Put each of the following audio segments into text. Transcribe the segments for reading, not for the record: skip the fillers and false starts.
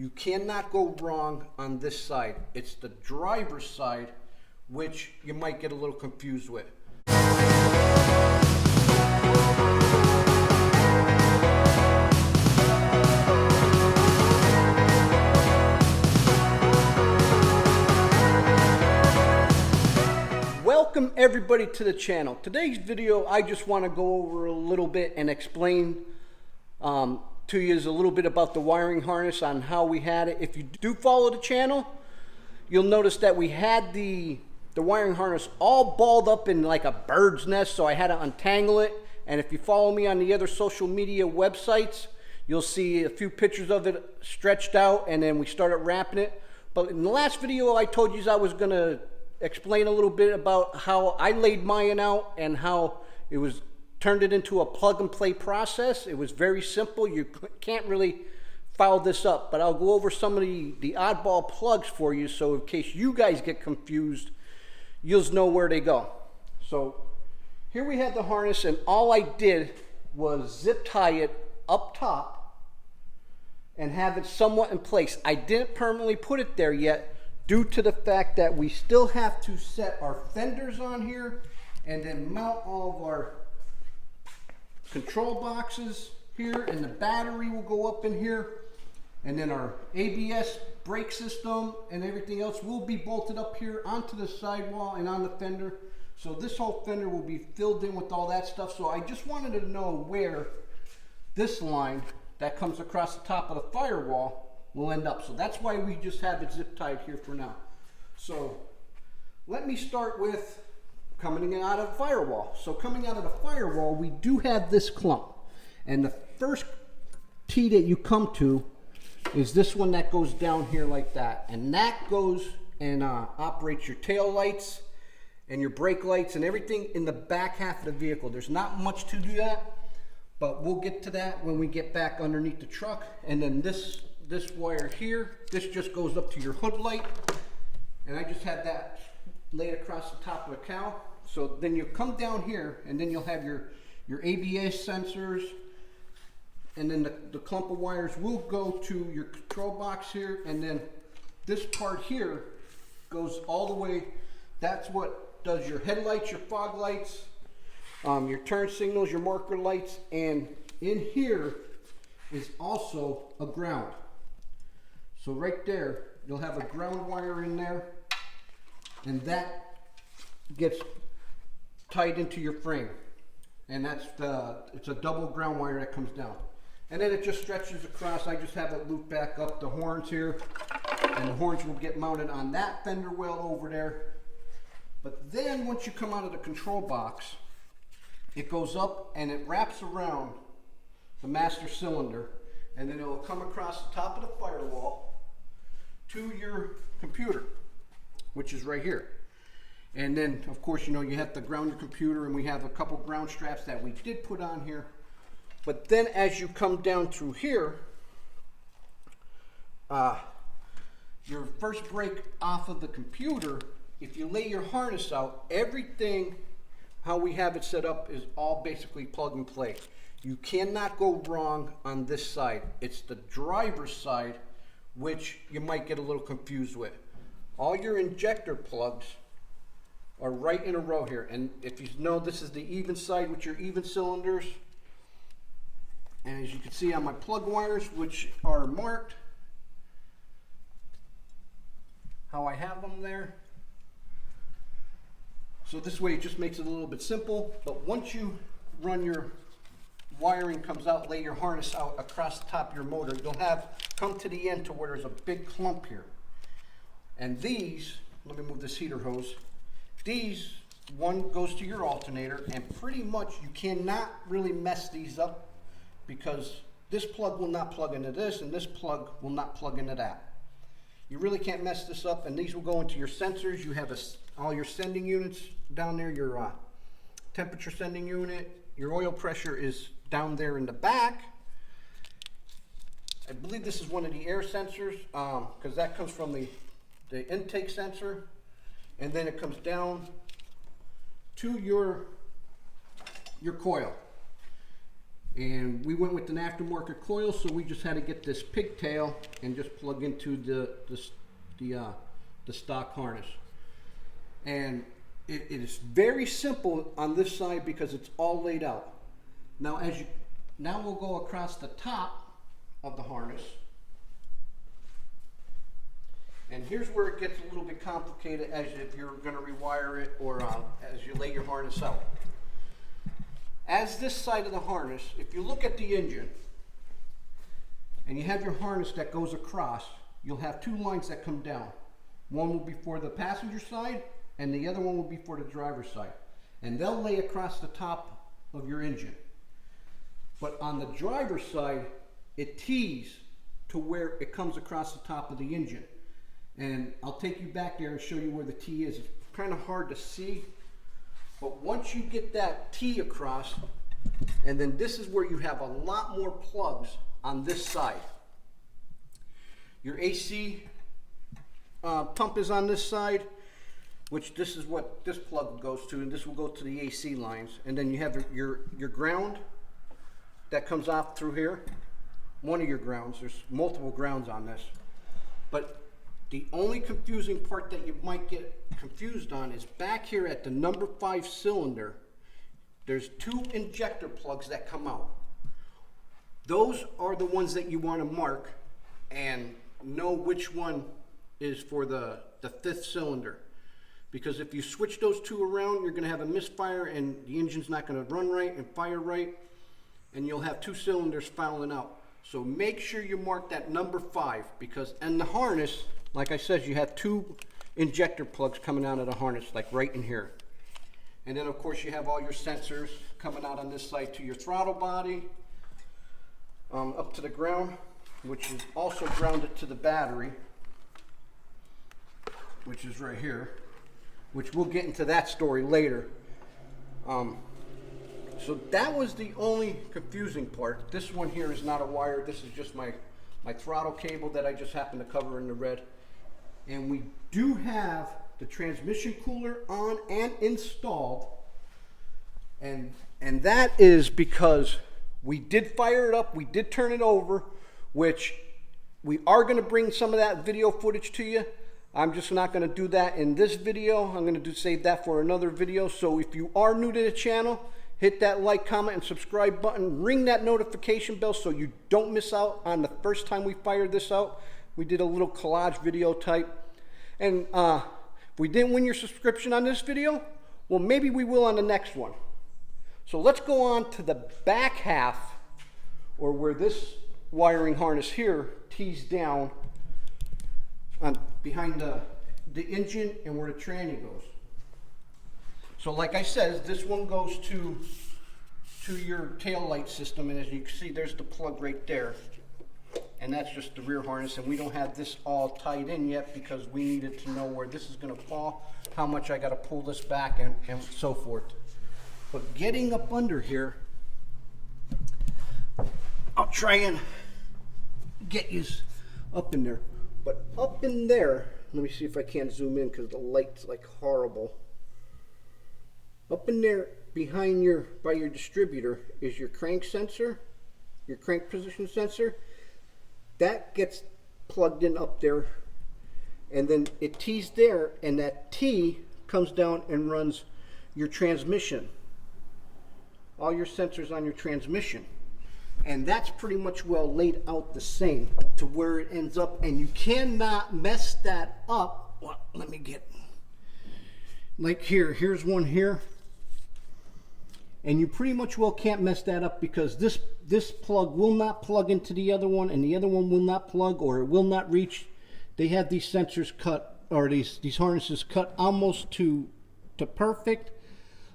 You cannot go wrong on this side. It's the driver's side, which you might get a little confused with. Welcome everybody to the channel. Today's video, I just want to go over a little bit and explain to you a little bit about the wiring harness on how we had it. If you do follow the channel, you'll notice that we had the wiring harness all balled up in like a bird's nest, so I had to untangle it. And if you follow me on the other social media websites, you'll see a few pictures of it stretched out, and then we started wrapping it. But in the last video, I told you I was going to explain a little bit about how I laid mine out and how it was turned it into a plug and play process. It was very simple. You can't really file this up, but I'll go over some of the oddball plugs for you, so in case you guys get confused, you'll know where they go. So here we have the harness, and all I did was zip tie it up top and have it somewhat in place. I didn't permanently put it there yet, due to the fact that we still have to set our fenders on here and then mount all of our control boxes here, and the battery will go up in here, and then our ABS brake system and everything else will be bolted up here onto the sidewall and on the fender. So this whole fender will be filled in with all that stuff. So I just wanted to know where this line that comes across the top of the firewall will end up. So that's why we just have it zip tied here for now. So let me start with coming out of the firewall. So coming out of the firewall, we do have this clump. And the first tee that you come to is this one that goes down here like that. And that goes and operates your tail lights and your brake lights and everything in the back half of the vehicle. There's not much to do that, but we'll get to that when we get back underneath the truck. And then this wire here, this just goes up to your hood light, and I just had that laid across the top of the cow. So then you come down here, and then you'll have your ABS sensors, and then the clump of wires will go to your control box here, and then this part here goes all the way. That's what does your headlights, your fog lights, your turn signals, your marker lights, and in here is also a ground. So right there, you'll have a ground wire in there, and that gets tied into your frame. And it's a double ground wire that comes down. And then it just stretches across. I just have it loop back up the horns here, and the horns will get mounted on that fender well over there. But then once you come out of the control box, it goes up and it wraps around the master cylinder, and then it'll come across the top of the firewall to your computer, which is right here. And then of course, you know, you have to ground your computer, and we have a couple ground straps that we did put on here. But then as you come down through here, your first break off of the computer, if you lay your harness out, everything how we have it set up is all basically plug and play. You cannot go wrong on this side. It's the driver's side, which you might get a little confused with. All your injector plugs are right in a row here. And if you know, this is the even side with your even cylinders. And as you can see on my plug wires, which are marked, how I have them there. So this way it just makes it a little bit simple. But once you run your wiring comes out, lay your harness out across the top of your motor, you'll have come to the end to where there's a big clump here. And these, let me move this heater hose, these, one goes to your alternator, and pretty much you cannot really mess these up, because this plug will not plug into this, and this plug will not plug into that. You really can't mess this up, and these will go into your sensors. You have all your sending units down there, your temperature sending unit, your oil pressure is down there in the back. I believe this is one of the air sensors, because that comes from the intake sensor, and then it comes down to your coil. And we went with an aftermarket coil, so we just had to get this pigtail and just plug into the stock harness. And it is very simple on this side because it's all laid out. Now we'll go across the top of the harness. And here's where it gets a little bit complicated as if you're going to rewire it or as you lay your harness out. As this side of the harness, if you look at the engine and you have your harness that goes across, you'll have two lines that come down. One will be for the passenger side and the other one will be for the driver's side. And they'll lay across the top of your engine. But on the driver's side, it tees to where it comes across the top of the engine. And I'll take you back there and show you where the T is. It's kind of hard to see, but once you get that T across, and then this is where you have a lot more plugs on this side. Your AC pump is on this side, which this is what this plug goes to, and this will go to the AC lines. And then you have your ground that comes off through here. One of your grounds. There's multiple grounds on this, but the only confusing part that you might get confused on is back here at the number 5 cylinder, there's 2 injector plugs that come out. Those are the ones that you want to mark and know which one is for the 5th cylinder. Because if you switch those 2 around, you're going to have a misfire and the engine's not going to run right and fire right, and you'll have 2 cylinders fouling out. So make sure you mark that number 5, because in the harness, like I said, you have 2 injector plugs coming out of the harness, like right in here. And then of course you have all your sensors coming out on this side to your throttle body, up to the ground, which is also grounded to the battery, which is right here, which we'll get into that story later. So that was the only confusing part. This one here is not a wire. This is just my throttle cable that I just happened to cover in the red. And we do have the transmission cooler on and installed. And that is because we did fire it up, we did turn it over, which we are going to bring some of that video footage to you. I'm just not going to do that in this video. I'm going to save that for another video. So if you are new to the channel, hit that like, comment, and subscribe button. Ring that notification bell so you don't miss out on the first time we fired this out. We did a little collage video type. And if we didn't win your subscription on this video, well, maybe we will on the next one. So let's go on to the back half, or where this wiring harness here tees down on behind the engine and where the tranny goes. So like I said, this one goes to your tail light system, and as you can see, there's the plug right there. And that's just the rear harness, and we don't have this all tied in yet because we needed to know where this is going to fall, how much I got to pull this back, and so forth. But getting up under here, I'll try and get you up in there. But up in there, let me see if I can't zoom in because the light's like horrible. Up in there behind by your distributor is your crank sensor, your crank position sensor. That gets plugged in up there, and then it tees there, and that T comes down and runs your transmission. All your sensors on your transmission. And that's pretty much well laid out the same to where it ends up, and you cannot mess that up. Well, let me get, like here's one here. And you pretty much well can't mess that up because this plug will not plug into the other one, and the other one will not plug, or it will not reach. They have these sensors cut, or these harnesses cut almost to perfect.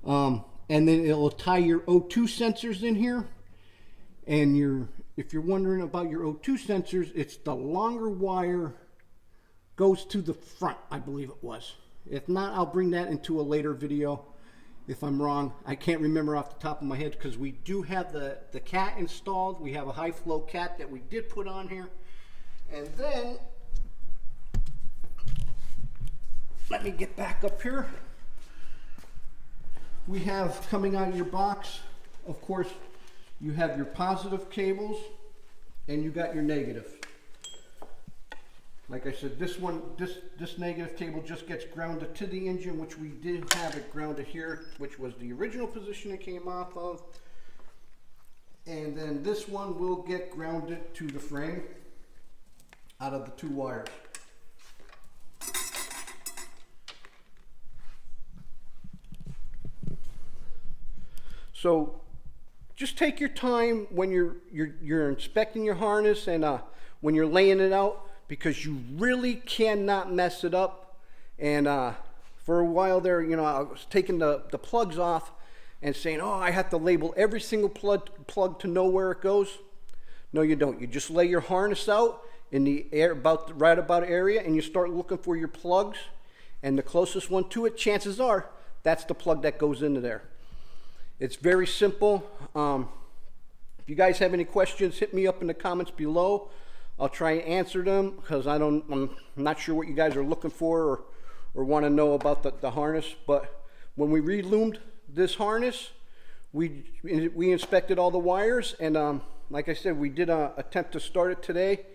And then it'll tie your O2 sensors in here. And if you're wondering about your O2 sensors, it's the longer wire goes to the front, I believe it was. If not, I'll bring that into a later video. If I'm wrong, I can't remember off the top of my head, because we do have the cat installed. We have a high flow cat that we did put on here. And then, let me get back up here. We have coming out of your box, of course, you have your positive cables and you got your negative. Like I said, this negative cable just gets grounded to the engine, which we did have it grounded here, which was the original position it came off of. And then this one will get grounded to the frame out of the 2 wires. So just take your time when you're inspecting your harness and when you're laying it out, because you really cannot mess it up. And for a while there, you know, I was taking the plugs off and saying, oh, I have to label every single plug to know where it goes. No, you don't. You just lay your harness out in the air, right about area, and you start looking for your plugs, and the closest one to it, chances are, that's the plug that goes into there. It's very simple. If you guys have any questions, hit me up in the comments below. I'll try and answer them, because I'm not sure what you guys are looking for or want to know about the harness. But when we reloomed this harness, we inspected all the wires, and like I said, we did attempt to start it today,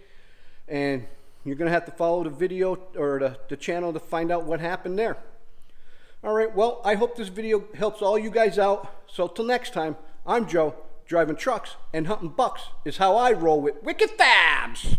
and you're gonna have to follow the video or the channel to find out what happened there. All right, well, I hope this video helps all you guys out. So till next time, I'm Joe. Driving trucks and hunting bucks is how I roll with Wicked Fabz.